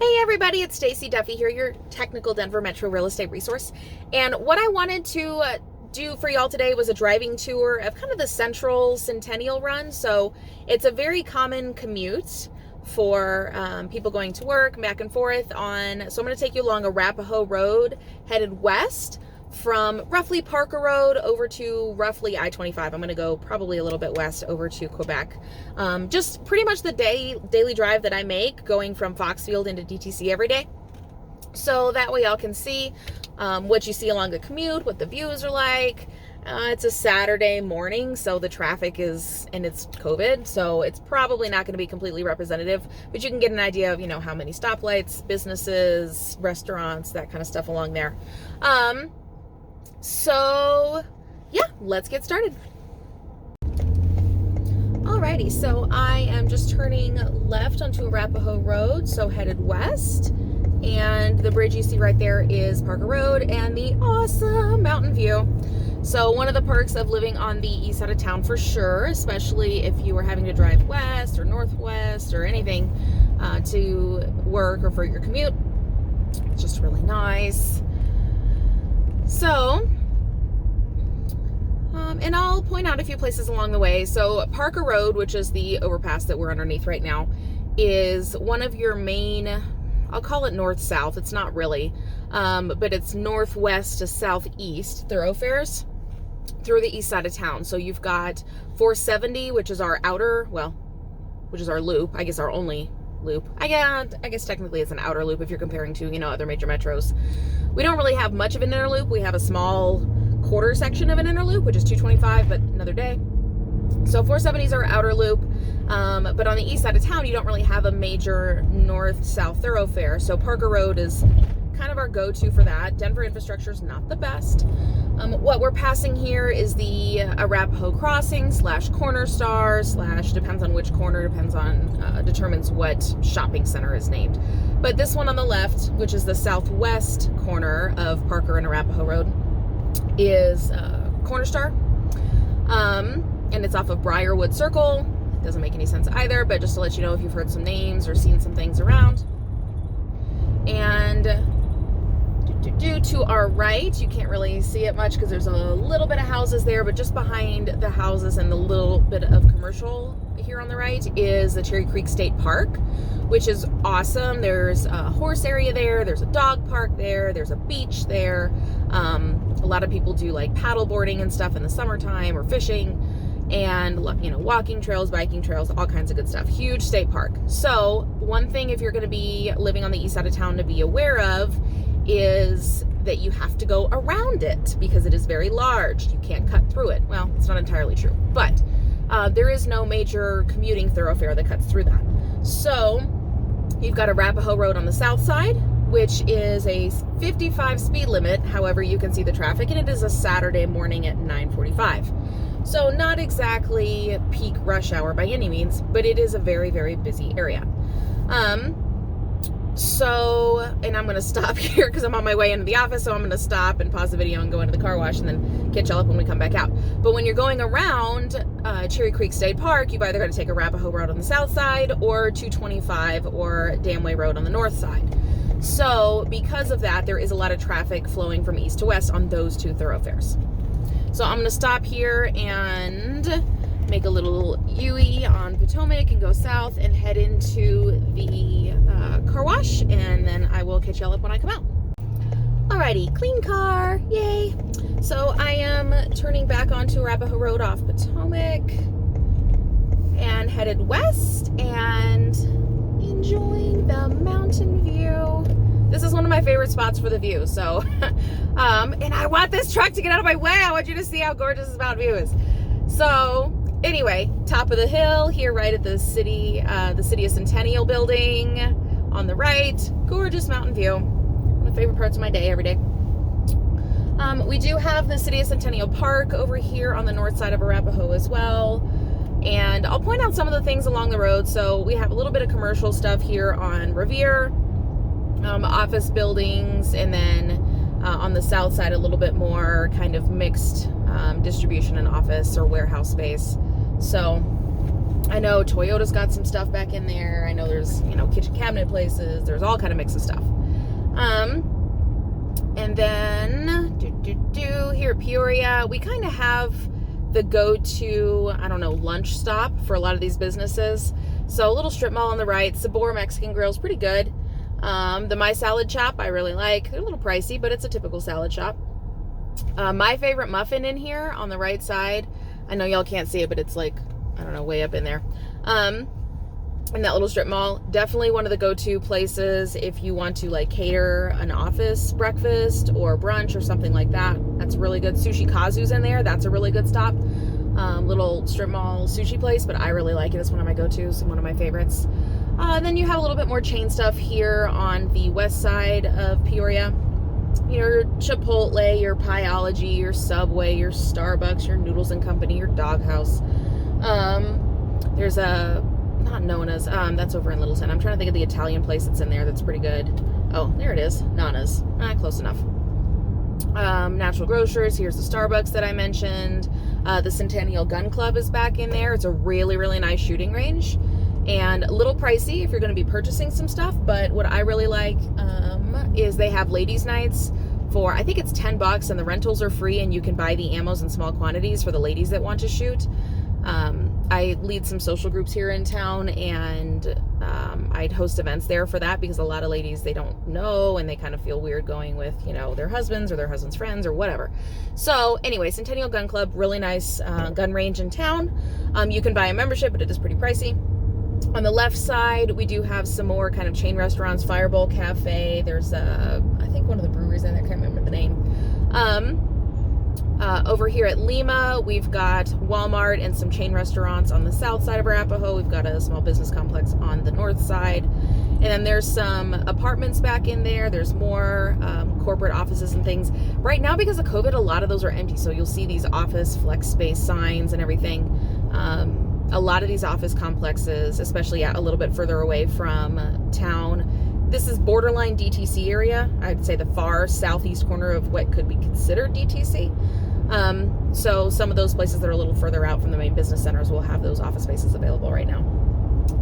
Hey everybody, it's Stacie Duffy here, your technical Denver Metro real estate resource. And what I wanted to do for y'all today was a driving tour of kind of the central Centennial run. So it's a very common commute for people going to work, back and forth on. So I'm going to take you along Arapahoe Road, headed west from roughly Parker Road over to roughly I-25. I'm going to go probably a little bit west over to Quebec. Just pretty much the daily drive that I make going from Foxfield into DTC every day. So that way y'all can see what you see along the commute, what the views are like. It's a Saturday morning, so the traffic is, and it's COVID, so it's probably not going to be completely representative, but you can get an idea of, how many stoplights, businesses, restaurants, that kind of stuff along there. So yeah, let's get started. Alrighty, so I am just turning left onto Arapahoe Road, so headed west, and the bridge you see right there is Parker Road and the awesome mountain view. So one of the perks of living on the east side of town for sure, especially if you were having to drive west or northwest or anything to work or for your commute. It's just really nice. So, and I'll point out a few places along the way. So Parker Road, which is the overpass that we're underneath right now, is one of your main, I'll call it north-south. It's not really, but it's northwest to southeast thoroughfares through the east side of town. So you've got 470, which is our outer, which is our loop, I guess our only loop. I guess technically it's an outer loop if you're comparing to, other major metros. We don't really have much of an inner loop. We have a small quarter section of an inner loop, which is 225, but another day. So 470 is our outer loop. But on the east side of town, you don't really have a major north-south thoroughfare. So Parker Road is kind of our go-to for that. Denver infrastructure is not the best. What we're passing here is the Arapahoe Crossing / Corner Star / depends on which corner, determines what shopping center is named. But this one on the left, which is the southwest corner of Parker and Arapahoe Road, is Corner Star. And it's off of Briarwood Circle. It doesn't make any sense either, but just to let you know if you've heard some names or seen some things around. And to our right, you can't really see it much because there's a little bit of houses there, but just behind the houses and the little bit of commercial here on the right is the Cherry Creek State Park, which is awesome. There's a horse area there, there's a dog park there, there's a beach there. A lot of people do like paddle boarding and stuff in the summertime or fishing, and walking trails, biking trails, all kinds of good stuff. Huge state park. So one thing, if you're going to be living on the east side of town, to be aware of is that you have to go around it because it is very large. You can't cut through it. Well, it's not entirely true, but there is no major commuting thoroughfare that cuts through that. So you've got Arapahoe Road on the south side, which is a 55 speed limit. However, you can see the traffic, and it is a Saturday morning at 9:45. So not exactly peak rush hour by any means, but it is a very, very busy area. And I'm going to stop here because I'm on my way into the office, so I'm going to stop and pause the video and go into the car wash and then catch y'all up when we come back out. But when you're going around Cherry Creek State Park, you've either got to take Arapahoe Road on the south side or 225 or Damway Road on the north side. So because of that, there is a lot of traffic flowing from east to west on those two thoroughfares. So I'm going to stop here and make a little U-turn on Potomac and go south and head into the car wash, and then I will catch y'all up when I come out. Alrighty, clean car, yay! So I am turning back onto Arapahoe Road off Potomac and headed west and enjoying the mountain view. This is one of my favorite spots for the view, so and I want this truck to get out of my way. I want you to see how gorgeous this mountain view is. So anyway, top of the hill here, right at the city of Centennial building on the right. Gorgeous mountain view. One of the favorite parts of my day every day. We do have the City of Centennial Park over here on the north side of Arapahoe as well. And I'll point out some of the things along the road. So we have a little bit of commercial stuff here on Revere, office buildings, and then on the south side a little bit more kind of mixed distribution and office or warehouse space. So I know Toyota's got some stuff back in there. I know there's, kitchen cabinet places. There's all kind of mix of stuff. And then, here at Peoria, we kind of have the go-to, lunch stop for a lot of these businesses. So a little strip mall on the right. Sabor Mexican Grill is pretty good. The My Salad Shop I really like. They're a little pricey, but it's a typical salad shop. My favorite muffin in here on the right side. I know y'all can't see it, but it's like, way up in there. In that little strip mall, definitely one of the go-to places if you want to cater an office breakfast or brunch or something like that. That's really good. Sushi Kazu's in there. That's a really good stop. Little strip mall sushi place, but I really like it. It's one of my go-tos and one of my favorites. Then you have a little bit more chain stuff here on the west side of Peoria. Your Chipotle, your Pieology, your Subway, your Starbucks, your Noodles and Company, your Doghouse. There's a, not Nona's, that's over in Littleton. I'm trying to think of the Italian place that's in there that's pretty good. Oh, there it is. Nana's. Close enough. Natural Grocers. Here's the Starbucks that I mentioned. The Centennial Gun Club is back in there. It's a really, really nice shooting range. And a little pricey if you're going to be purchasing some stuff. But what I really like is they have ladies' nights for, I think it's $10, and the rentals are free, and you can buy the ammos in small quantities for the ladies that want to shoot. I lead some social groups here in town, and I'd host events there for that because a lot of ladies, they don't know, and they kind of feel weird going with, their husbands or their husband's friends or whatever. So anyway, Centennial Gun Club, really nice gun range in town. You can buy a membership, but it is pretty pricey. On the left side, we do have some more kind of chain restaurants. Fireball Cafe. There's, I think one of the breweries in there. I can't remember the name. Over here at Lima, we've got Walmart and some chain restaurants on the south side of Arapahoe. We've got a small business complex on the north side. And then there's some apartments back in there. There's more corporate offices and things. Right now, because of COVID, a lot of those are empty. So you'll see these office flex space signs and everything. A lot of these office complexes, especially a little bit further away from town. This is borderline DTC area. I'd say the far southeast corner of what could be considered DTC. So some of those places that are a little further out from the main business centers will have those office spaces available right now.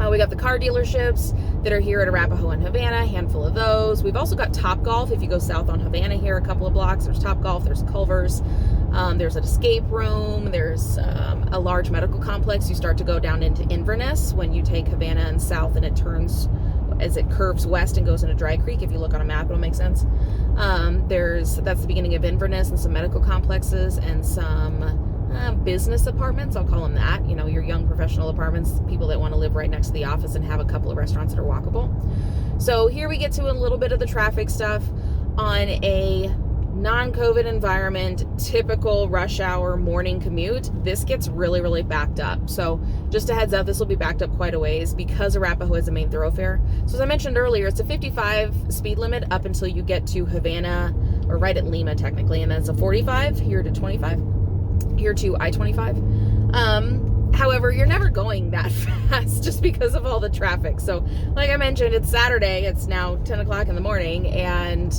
We got the car dealerships that are here at Arapahoe and Havana, a handful of those. We've also got Topgolf. If you go south on Havana here a couple of blocks, there's Topgolf, there's Culver's, there's an escape room, there's a large medical complex. You start to go down into Inverness when you take Havana and south, and it turns as it curves west and goes into Dry Creek. If you look on a map, it'll make sense. That's the beginning of Inverness, and some medical complexes and some business apartments, I'll call them that. Your young professional apartments, people that want to live right next to the office and have a couple of restaurants that are walkable. So here we get to a little bit of the traffic stuff on a non-COVID environment, typical rush hour morning commute. This gets really, really backed up. So just a heads up, this will be backed up quite a ways because Arapahoe is a main thoroughfare. So as I mentioned earlier, it's a 55 speed limit up until you get to Havana, or right at Lima technically, and then it's a 45 here to 25. Here to I-25. However, you're never going that fast just because of all the traffic. So like I mentioned, it's Saturday, it's now 10 o'clock in the morning, and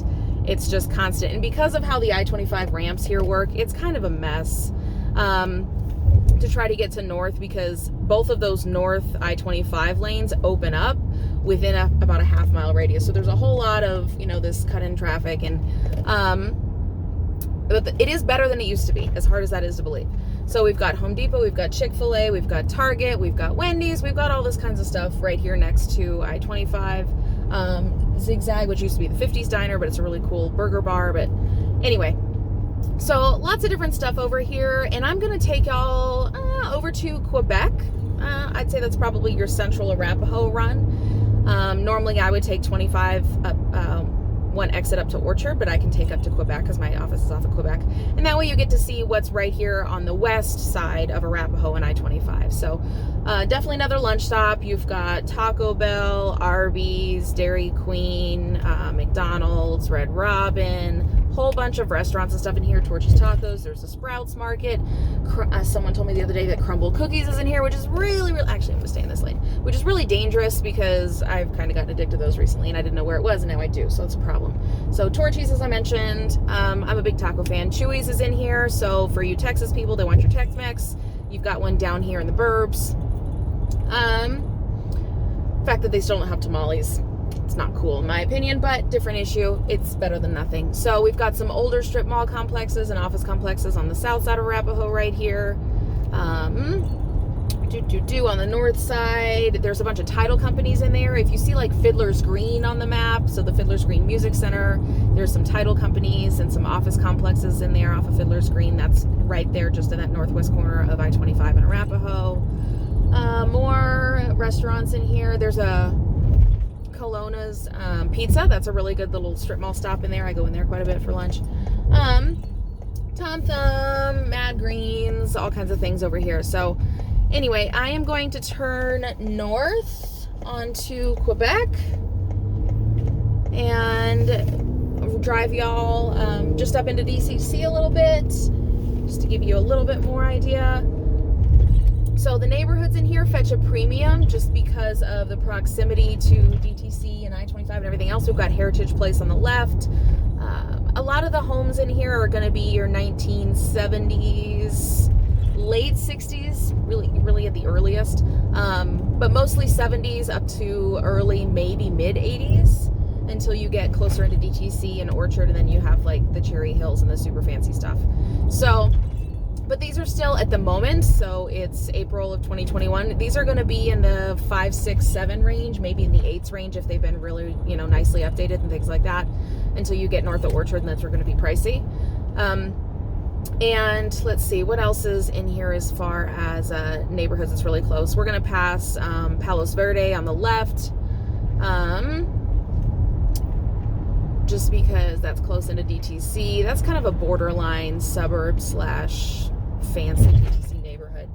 it's just constant. And because of how the I-25 ramps here work, it's kind of a mess to try to get to north, because both of those north I-25 lanes open up within about a half-mile radius. So there's a whole lot of, this cut-in traffic, and but it is better than it used to be, as hard as that is to believe. So we've got Home Depot, we've got Chick-fil-A, we've got Target, we've got Wendy's, we've got all this kinds of stuff right here next to I-25. Zigzag, which used to be the 50s diner, but it's a really cool burger bar. But anyway, so lots of different stuff over here, and I'm going to take y'all over to Quebec. I'd say that's probably your central Arapahoe run. Normally I would take 25 up, one exit up to Orchard, but I can take up to Quebec because my office is off of Quebec. And that way you get to see what's right here on the west side of Arapahoe and I-25. So definitely another lunch stop. You've got Taco Bell, Arby's, Dairy Queen, McDonald's, Red Robin, whole bunch of restaurants and stuff in here. Torchy's Tacos, there's a Sprouts Market. Someone told me the other day that Crumble Cookies is in here, which is really, really, actually I'm gonna stay in this lane, which is really dangerous because I've kind of gotten addicted to those recently and I didn't know where it was, and now I do, so it's a problem. So Torchy's, as I mentioned, I'm a big taco fan. Chuy's is in here, so for you Texas people that want your Tex-Mex, you've got one down here in the burbs. The fact that they still don't have tamales, it's not cool in my opinion, but different issue. It's better than nothing. So we've got some older strip mall complexes and office complexes on the south side of Arapahoe right here. On the north side, there's a bunch of title companies in there. If you see like Fiddler's Green on the map, so the Fiddler's Green Music Center, there's some title companies and some office complexes in there off of Fiddler's Green. That's right there just in that northwest corner of I-25 in Arapahoe. More restaurants in here. There's a Colonna's Pizza. That's a really good little strip mall stop in there. I go in there quite a bit for lunch. Tom Thumb, Mad Greens, all kinds of things over here. So anyway, I am going to turn north onto Quebec and drive y'all just up into DCC a little bit, just to give you a little bit more idea. So the neighborhoods in here fetch a premium just because of the proximity to DTC and I-25 and everything else. We've got Heritage Place on the left. A lot of the homes in here are going to be your 1970s, late 60s, really at the earliest, but mostly 70s up to early, maybe mid 80s, until you get closer into DTC and Orchard, and then you have like the Cherry Hills and the super fancy stuff. So, but these are still at the moment, so it's April of 2021. These are going to be in the 5, 6, 7 range, maybe in the 8s range if they've been really, nicely updated and things like that, until you get north of Orchard, and that's going to be pricey. And let's see, what else is in here as far as neighborhoods that's really close. We're going to pass Palos Verde on the left, just because that's close into DTC. That's kind of a borderline suburb / fancy DTC neighborhood.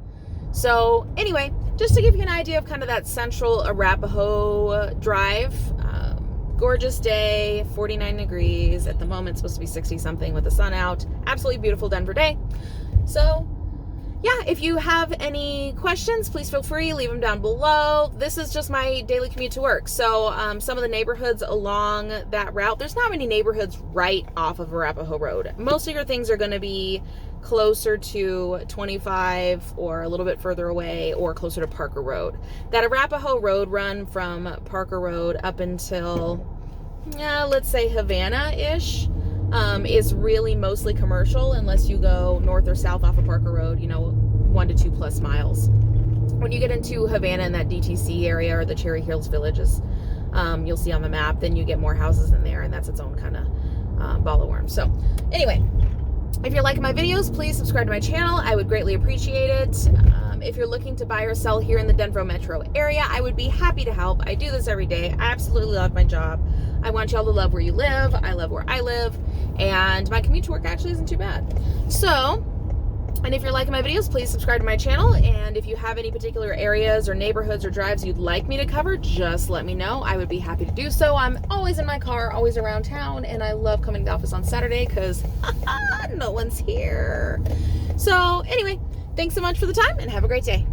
So anyway, just to give you an idea of kind of that central Arapahoe drive. Gorgeous day, 49 degrees. At the moment, it's supposed to be 60 something with the sun out. Absolutely beautiful Denver day. So yeah, if you have any questions, please feel free, leave them down below. This is just my daily commute to work. So some of the neighborhoods along that route, there's not many neighborhoods right off of Arapahoe Road. Most of your things are going to be closer to 25 or a little bit further away or closer to Parker Road. That Arapahoe Road run from Parker Road up until, let's say Havana-ish, is really mostly commercial unless you go north or south off of Parker Road, 1 to 2+ miles. When you get into Havana and that DTC area or the Cherry Hills villages, you'll see on the map, then you get more houses in there, and that's its own kind of ball of worms. So anyway, if you're liking my videos, please subscribe to my channel. I would greatly appreciate it. If you're looking to buy or sell here in the Denver metro area, I would be happy to help. I do this every day. I absolutely love my job. I want y'all to love where you live. I love where I live. And my commute to work actually isn't too bad. So, and if you're liking my videos, please subscribe to my channel. And if you have any particular areas or neighborhoods or drives you'd like me to cover, just let me know. I would be happy to do so. I'm always in my car, always around town, and I love coming to the office on Saturday because no one's here. So anyway, thanks so much for the time and have a great day.